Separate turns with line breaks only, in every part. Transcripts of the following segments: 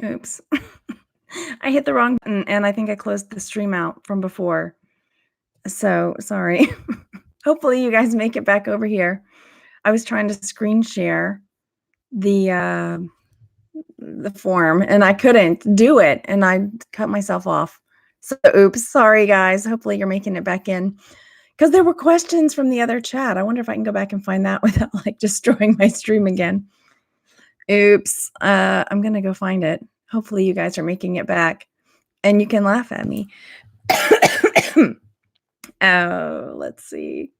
Oops. I hit the wrong button, and I think I closed the stream out from before. So sorry. Hopefully you guys make it back over here. I was trying to screen share the form, and I couldn't do it, and I cut myself off. So oops, sorry guys. Hopefully you're making it back in. Because there were questions from the other chat. I wonder if I can go back and find that without like destroying my stream again. Oops. I'm going to go find it. Hopefully you guys are making it back and you can laugh at me. Oh, let's see.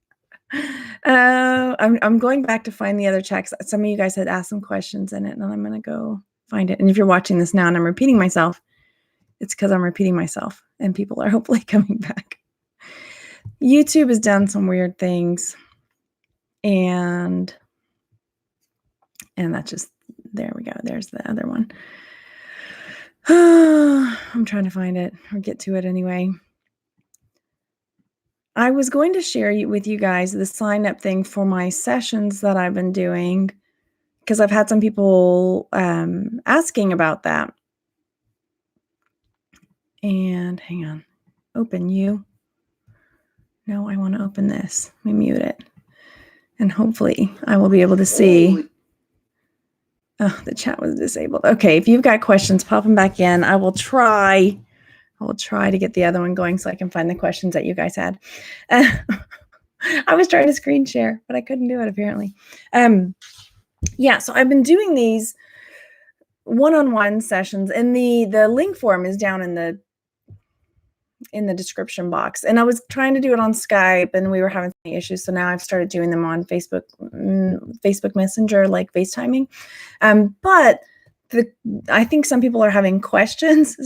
I'm going back to find the other chats. Some of you guys had asked some questions in it, and I'm going to go find it. And if you're watching this now and I'm repeating myself, it's because I'm repeating myself and people are hopefully coming back. YouTube has done some weird things, and that's just, there we go. There's the other one. I'm trying to find it or get to it anyway. I was going to share with you guys the sign up thing for my sessions that I've been doing, because I've had some people asking about that. And hang on, open you. No, I want to open this. Let me mute it. And hopefully I will be able to see. Oh, the chat was disabled. Okay, if you've got questions, pop them back in. I will try to get the other one going so I can find the questions that you guys had. I was trying to screen share, but I couldn't do it apparently. Yeah, so I've been doing these one-on-one sessions, and the link for them is down in the description box. And I was trying to do it on Skype, and we were having some issues, so now I've started doing them on Facebook Messenger, like FaceTiming. But I think some people are having questions.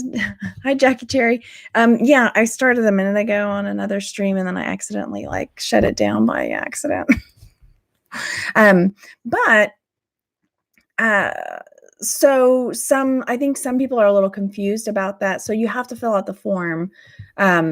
Hi, Jackie Cherry. Yeah, I started a minute ago on another stream, and then I accidentally like shut it down by accident. So I think some people are a little confused about that. So you have to fill out the form. But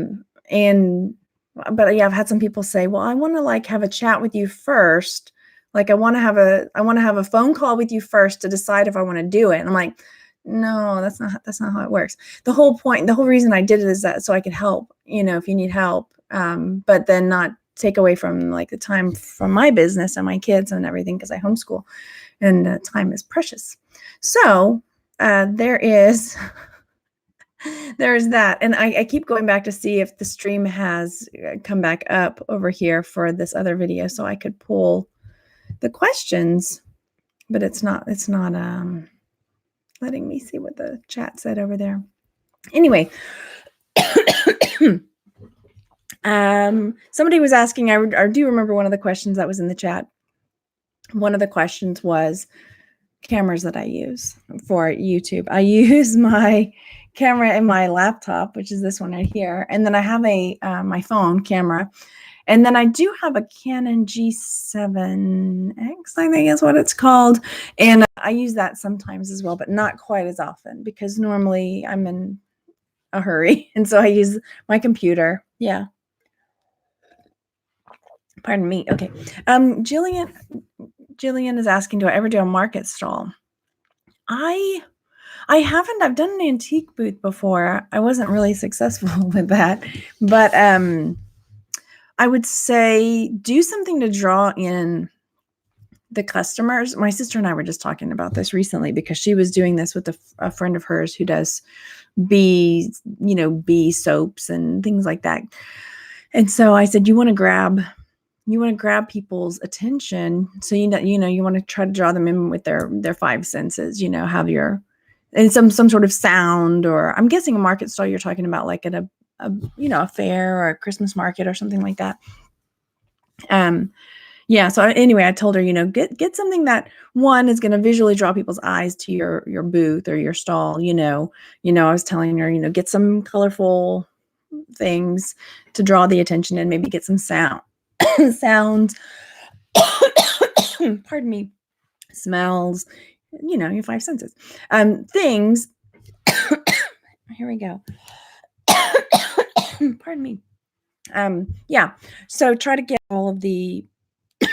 yeah, I've had some people say, well, I want to like have a chat with you first. Like I want to have a phone call with you first to decide if I want to do it. And I'm like, no, that's not how it works. The whole reason I did it is that so I could help, if you need help, but then not take away from like the time from my business and my kids and everything, because I homeschool and time is precious. So there's that. And I keep going back to see if the stream has come back up over here for this other video so I could pull the questions, but it's not letting me see what the chat said over there. Anyway, somebody was asking, I do remember one of the questions that was in the chat. One of the questions was cameras that I use for YouTube. I use my camera in my laptop, which is this one right here. And then I have my phone camera. And then I do have a Canon G7X, I think is what it's called. And I use that sometimes as well, but not quite as often because normally I'm in a hurry. And so I use my computer. Yeah. Pardon me. Okay. Jillian is asking, do I ever do a market stall? I haven't. I've done an antique booth before. I wasn't really successful with that, but I would say do something to draw in the customers. My sister and I were just talking about this recently because she was doing this with a friend of hers who does bee soaps and things like that. And so I said, you want to grab people's attention. So, you want to try to draw them in with their five senses, have and some sort of sound, or I'm guessing a market stall you're talking about, like at a fair or a Christmas market or something like that. Yeah. So anyway, I told her, get something that one is going to visually draw people's eyes to your booth or your stall. I was telling her, get some colorful things to draw the attention and maybe get some sounds, pardon me, smells, your five senses, things. Here we go. Pardon me. Yeah. So try to get all of the, I'm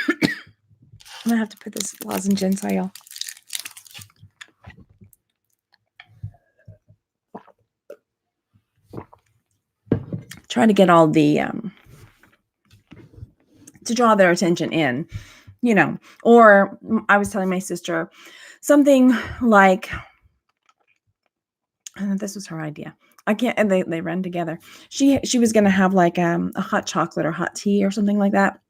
gonna have to put this lozenge in, so y'all. try to get all the, to draw their attention in, or I was telling my sister something like, this was her idea. And they ran together. She was going to have like a hot chocolate or hot tea or something like that.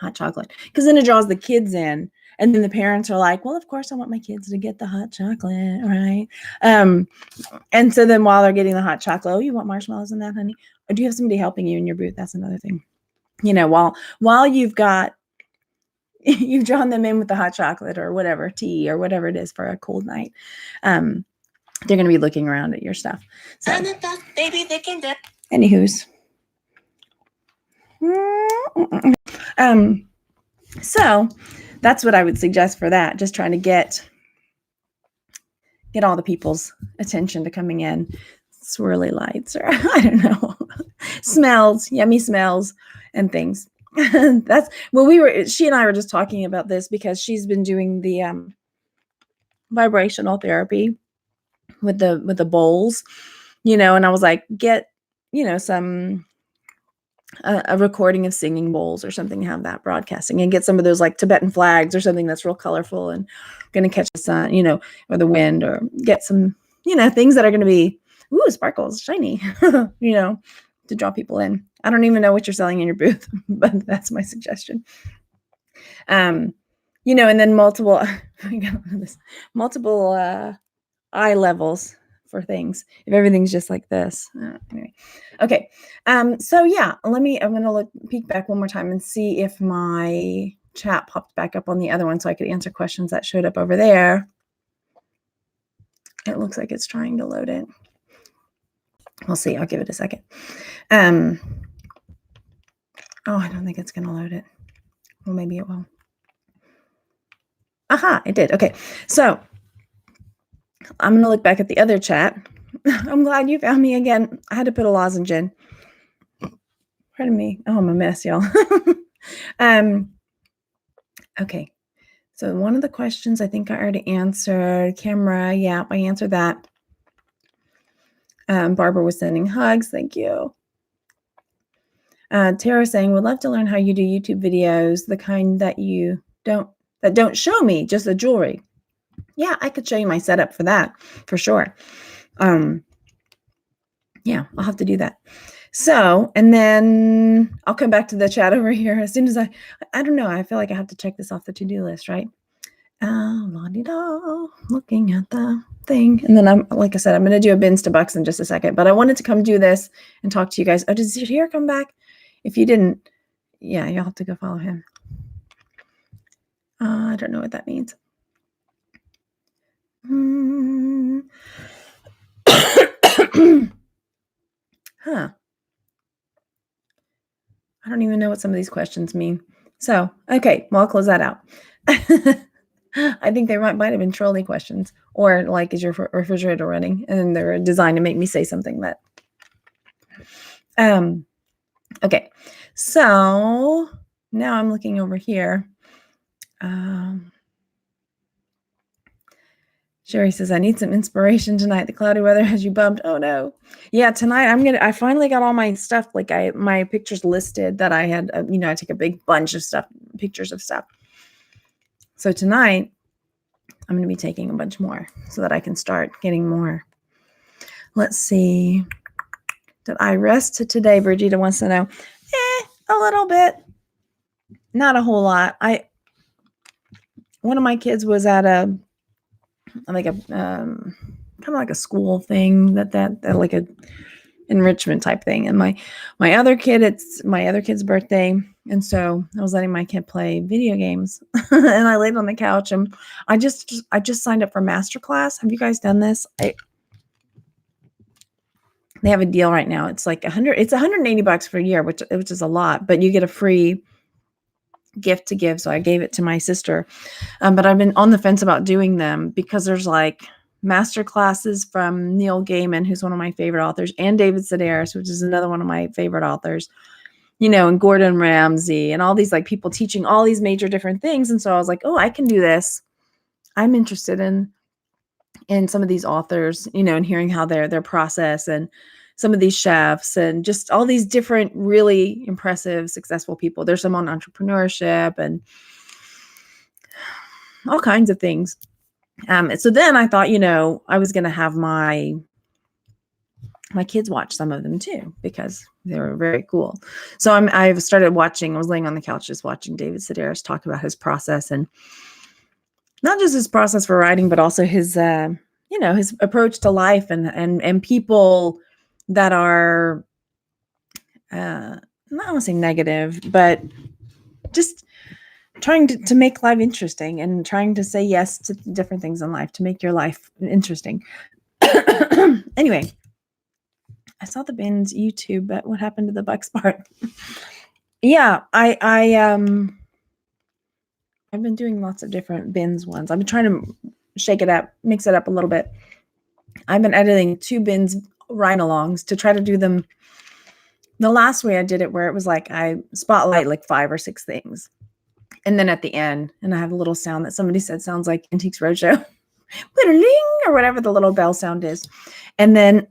Hot chocolate. Because then it draws the kids in. And then the parents are like, well, of course I want my kids to get the hot chocolate, right? And so then while they're getting the hot chocolate, oh, you want marshmallows in that, honey? Or do you have somebody helping you in your booth? That's another thing. While you've drawn them in with the hot chocolate or whatever, tea or whatever it is for a cold night, they're going to be looking around at your stuff. So, anywho's. So that's what I would suggest for that. Just trying to get all the people's attention to coming in. Swirly lights, or I don't know, smells, yummy smells and things. That's she and I were just talking about this because she's been doing the vibrational therapy with the bowls, and I was like, get, some a recording of singing bowls or something, have that broadcasting, and get some of those like Tibetan flags or something that's real colorful and going to catch the sun, or the wind, or get some, things that are going to be, sparkles, shiny, to draw people in. I don't even know what you're selling in your booth, but that's my suggestion. And then multiple eye levels for things. If everything's just like this. Anyway. Okay. So yeah, I'm going to peek back one more time and see if my chat popped back up on the other one so I could answer questions that showed up over there. It looks like it's trying to load it. We'll see. I'll give it a second. I don't think it's going to load it. Well, maybe it will. Aha, it did. Okay. So I'm going to look back at the other chat. I'm glad you found me again. I had to put a lozenge in. Pardon me. Oh, I'm a mess, y'all. Okay. So one of the questions I think I already answered. Camera. Yeah, I answered that. Barbara was sending hugs. Thank you. Tara saying, would love to learn how you do YouTube videos, the kind that don't show me, just the jewelry. Yeah, I could show you my setup for that, for sure. Yeah, I'll have to do that. So, and then I'll come back to the chat over here as soon as I don't know, I feel like I have to check this off the to-do list, right? La-di-da, looking at the thing. And then like I said, I'm going to do a bins to bucks in just a second, but I wanted to come do this and talk to you guys. Oh, did Zahir come back? If you didn't, yeah, you'll have to go follow him. I don't know what that means. Huh. I don't even know what some of these questions mean. So, okay, well, I'll close that out. I think they might have been trolley questions, or like, is your refrigerator running? And they're designed to make me say something that. Okay, so now I'm looking over here. Sherry says, I need some inspiration tonight. The cloudy weather has you bummed. Oh no. Yeah, tonight I finally got all my stuff, like my pictures listed that I had, I take a big bunch of stuff, pictures of stuff. So tonight I'm going to be taking a bunch more so that I can start getting more. Let's see. Did I rest today? Brigida wants to know. A little bit. Not a whole lot. One of my kids was at a kind of like a school thing that like a enrichment type thing. And my other kid, it's my other kid's birthday. And so I was letting my kid play video games and I laid on the couch and I just signed up for masterclass. Have you guys done this? They have a deal right now. It's like it's $180 for a year, which is a lot, but you get a free gift to give. So I gave it to my sister. But I've been on the fence about doing them because there's like master classes from Neil Gaiman, who's one of my favorite authors, and David Sedaris, which is another one of my favorite authors, and Gordon Ramsay and all these like people teaching all these major different things. And so I was like, oh, I can do this. I'm interested in some of these authors, and hearing how their process and some of these chefs and just all these different really impressive, successful people. There's some on entrepreneurship and all kinds of things. So then I thought, I was going to have my kids watch some of them too, because they were very cool. So I've started watching. I was laying on the couch just watching David Sedaris talk about his process, and not just his process for writing, but also his, his approach to life and people that are, not want to say negative, but just trying to make life interesting and trying to say yes to different things in life to make your life interesting. Anyway, I saw the bins YouTube, but what happened to the Bucks part? Yeah, I've been doing lots of different bins ones. I've been trying to shake it up, mix it up a little bit. I've been editing 2 bins ride-alongs to try to do them the last way I did it, where it was like I spotlight like 5 or 6 things. And then at the end, and I have a little sound that somebody said sounds like Antiques Roadshow, or whatever the little bell sound is. And then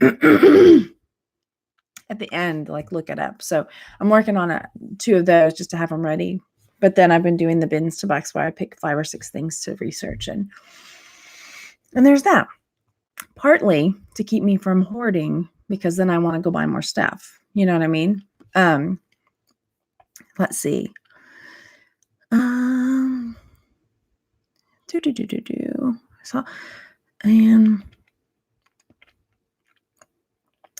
at the end, like look it up. So I'm working on 2 of those just to have them ready. But then I've been doing the bins to box where I pick 5 or 6 things to research. And there's that. Partly to keep me from hoarding, because then I want to go buy more stuff. You know what I mean? Let's see. So, and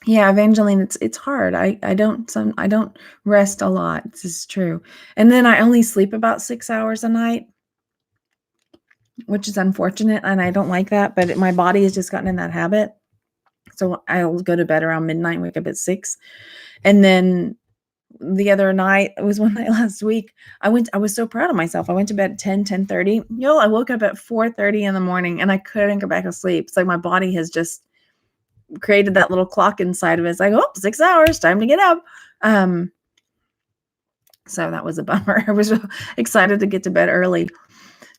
yeah, Evangeline, it's hard. I don't rest a lot. This is true. And then I only sleep about 6 hours a night, which is unfortunate, and I don't like that, but my body has just gotten in that habit. So I'll go to bed around midnight, wake up at 6. And then the other night, it was one night last week, I was so proud of myself. I went to bed at 10:30. I woke up at 4:30 in the morning and I couldn't go back to sleep. It's like my body has just created that little clock inside of it. It's like, 6 hours, time to get up. So that was a bummer. I was excited to get to bed early.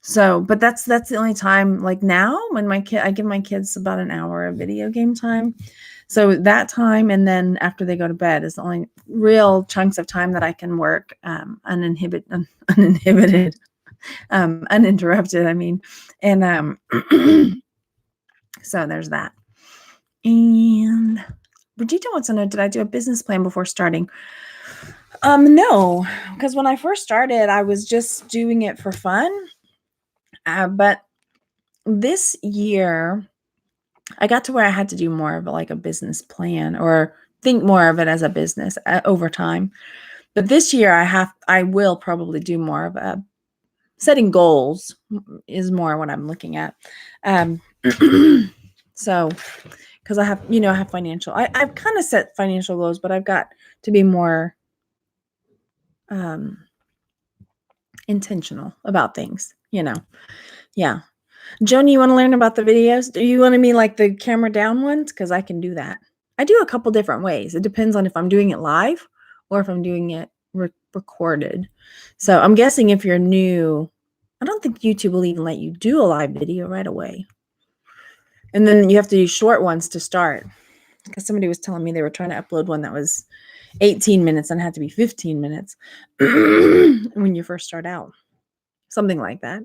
So, but that's the only time, like now, when I give my kids about an hour of video game time. So that time, and then after they go to bed, is the only real chunks of time that I can work uninhibited, uninterrupted. I mean, and so there's that. And Brigitte wants to know, did I do a business plan before starting? No, because when I first started, I was just doing it for fun. But this year, I got to where I had to do more of like a business plan, or think more of it as a business over time. But this year I will probably do more of a setting goals is more what I'm looking at. So, because I have financial, I've kind of set financial goals, but I've got to be more intentional about things, Yeah. Joni, you want to learn about the videos? Do you want to mean like the camera down ones? Because I can do that. I do a couple different ways. It depends on if I'm doing it live or if I'm doing it recorded. So I'm guessing if you're new, I don't think YouTube will even let you do a live video right away. And then you have to use short ones to start. Because somebody was telling me they were trying to upload one that was 18 minutes and had to be 15 minutes when you first start out. Something like that.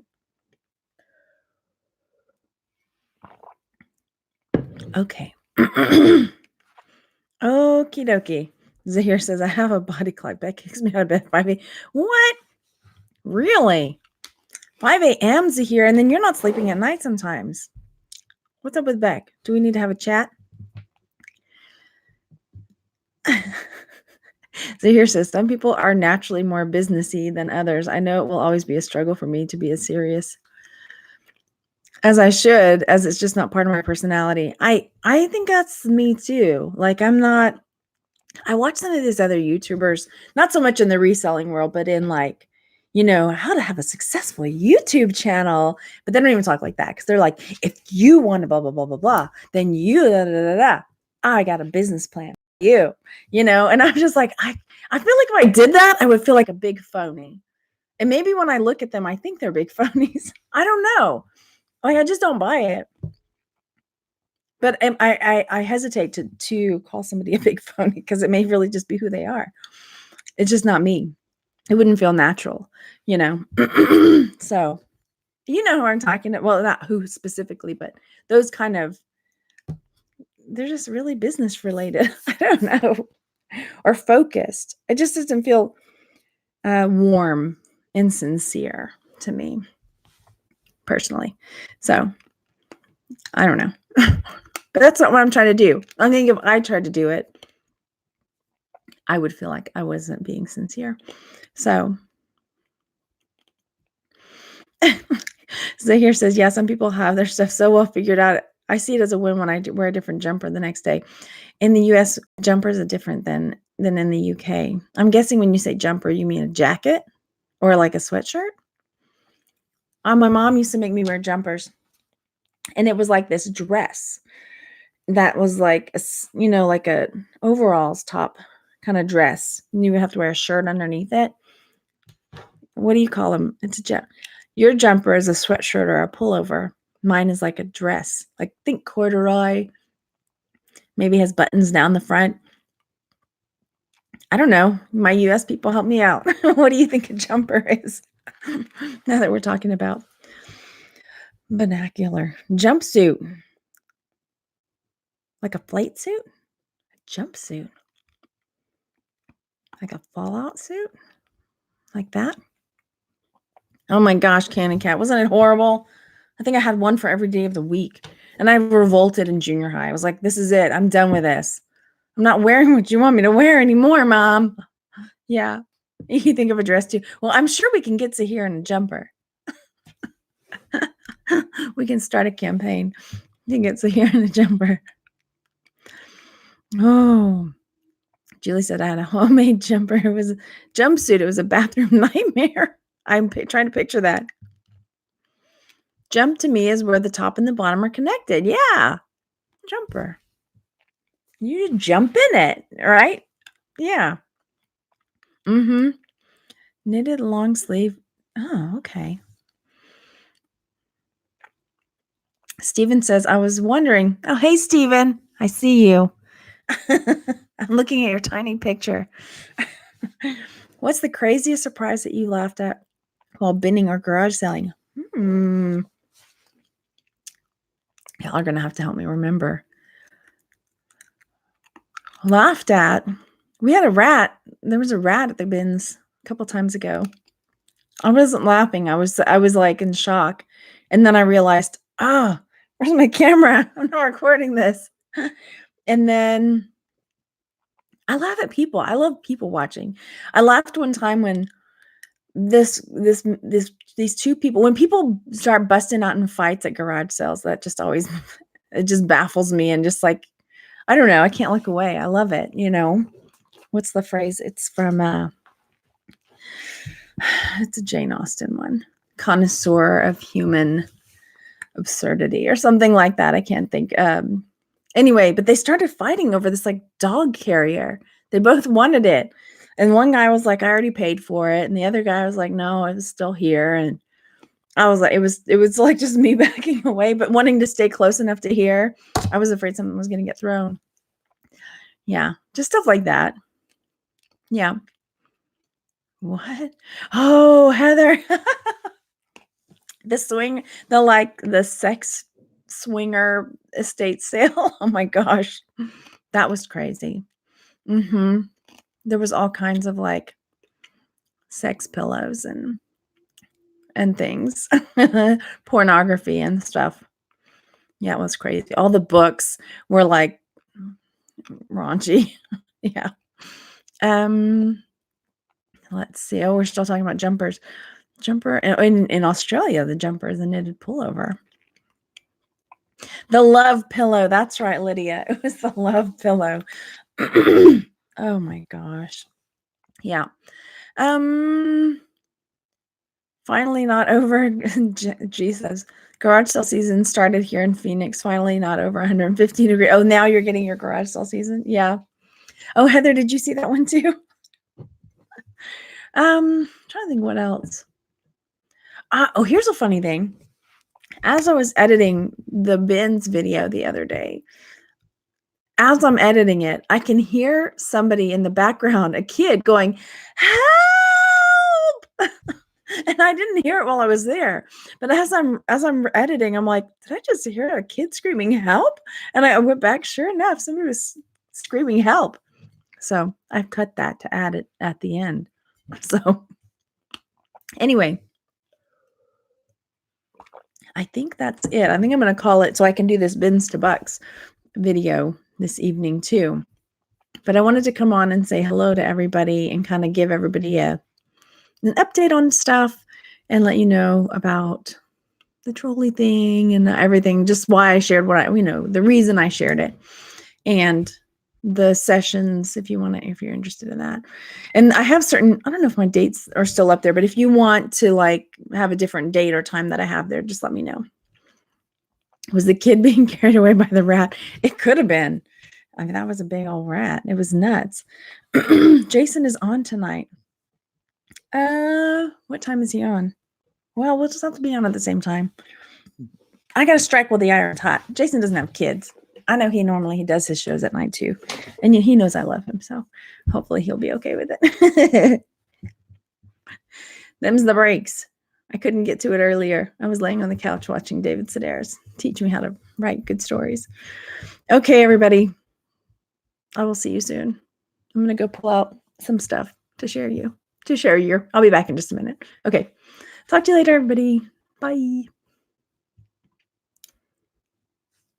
Okay. Okie dokie. Zahir says, I have a body clock. Beck kicks me out of bed at 5 a.m. What? Really? 5 a.m. Zahir? And then you're not sleeping at night sometimes. What's up with Beck? Do we need to have a chat? Zahir says, some people are naturally more businessy than others. I know it will always be a struggle for me to be as serious as I should, as it's just not part of my personality. I think that's me too. Like I watch some of these other YouTubers, not so much in the reselling world, but in like, how to have a successful YouTube channel. But they don't even talk like that, because they're like, if you want to blah, blah, blah, blah, blah, then you, da, da, da, da. I got a business plan for you, and I'm just like, I feel like if I did that, I would feel like a big phony. And maybe when I look at them, I think they're big phonies. I don't know. Like, I just don't buy it. But I hesitate to call somebody a big phony because it may really just be who they are. It's just not me. It wouldn't feel natural, you know? So, you know who I'm talking about. Well, not who specifically, but those kind of, they're just really business related. I don't know. Or focused. It just doesn't feel warm and sincere to me, personally. So, I don't know. But that's not what I'm trying to do. I think if I tried to do it, I would feel like I wasn't being sincere. So, Zahir says, yeah, some people have their stuff so well figured out. I see it as a win when I wear a different jumper the next day. In the US, jumpers are different than in the UK. I'm guessing when you say jumper, you mean a jacket or like a sweatshirt. My mom used to make me wear jumpers, and it was like this dress that was like like a overalls top kind of dress. And you would have to wear a shirt underneath it. What do you call them? It's a your jumper is a sweatshirt or a pullover. Mine is like a dress, like think corduroy. Maybe has buttons down the front. I don't know. My US people help me out. What do you think a jumper is? Now that we're talking about vernacular. Jumpsuit. Like a flight suit? A jumpsuit. Like a fallout suit? Like that? Oh my gosh, Cannon Cat. Wasn't it horrible? I think I had one for every day of the week. And I revolted in junior high. I was like, this is it. I'm done with this. I'm not wearing what you want me to wear anymore, Mom. Yeah. You think of a dress too. Well, I'm sure we can get to here in a jumper. We can start a campaign. You can get to here in a jumper. Oh. Julie said I had a homemade jumper. It was a jumpsuit. It was a bathroom nightmare. I'm trying to picture that. Jump to me is where the top and the bottom are connected. Yeah. Jumper. You jump in it, right? Yeah. Mm-hmm. Knitted long sleeve. Oh, okay. Steven says, I was wondering. Oh, hey, Steven. I see you. I'm looking at your tiny picture. What's the craziest surprise that you laughed at while binning or garage selling? Y'all are going to have to help me remember. Laughed at. We had a rat. There was a rat at the bins a couple times ago. I wasn't laughing. I was like in shock. And then I realized, where's my camera? I'm not recording this. And then I laugh at people. I love people watching. I laughed one time when these two people, when people start busting out in fights at garage sales, that just always, it just baffles me. And just like, I don't know, I can't look away. I love it. What's the phrase? It's from, it's a Jane Austen one. Connoisseur of human absurdity or something like that. I can't think. Anyway, but they started fighting over this like dog carrier. They both wanted it. And one guy was like, I already paid for it. And the other guy was like, no, it was still here. And I was like, it was like just me backing away, but wanting to stay close enough to hear. I was afraid something was going to get thrown. Yeah. Just stuff like that. Yeah. What? Oh, Heather. The sex swinger estate sale. Oh my gosh. That was crazy. There was all kinds of like sex pillows and things, pornography and stuff. Yeah, it was crazy. All the books were like raunchy. Yeah. Let's see. Oh, we're still talking about jumpers. Jumper in Australia, the jumper is a knitted pullover. The love pillow. That's right, Lydia. It was the love pillow. Oh my gosh. Yeah. Finally not over. Jesus. Garage sale season started here in Phoenix. Finally not over 115 degrees. Oh, now you're getting your garage sale season? Yeah. Oh, Heather, did you see that one too? Trying to think what else. Oh, here's a funny thing. As I was editing the bins video the other day, as I'm editing it, I can hear somebody in the background, a kid going, "Help!" And I didn't hear it while I was there. But as I'm editing, I'm like, "Did I just hear a kid screaming help?" And I went back, sure enough, somebody was screaming help. So I've cut that to add it at the end. So anyway, I think that's it. I think I'm going to call it so I can do this bins to bucks video this evening too. But I wanted to come on and say hello to everybody and kind of give everybody an update on stuff and let you know about the trolley thing and everything, just why I shared what the reason I shared it, and the sessions if you're interested in that. And I have I don't know if my dates are still up there, but if you want to like have a different date or time that I have there, just let me know. Was the kid being carried away by the rat? It could have been. I mean, that was a big old rat. It was nuts. Jason is on tonight. What time is he on? Well, we'll just have to be on at the same time. I got to strike while the iron's hot. Jason doesn't have kids. I know he does his shows at night too. And he knows I love him. So hopefully he'll be okay with it. Them's the breaks. I couldn't get to it earlier. I was laying on the couch watching David Sedaris teach me how to write good stories. Okay, everybody. I will see you soon. I'm going to go pull out some stuff to share I'll be back in just a minute. Okay. Talk to you later, everybody. Bye.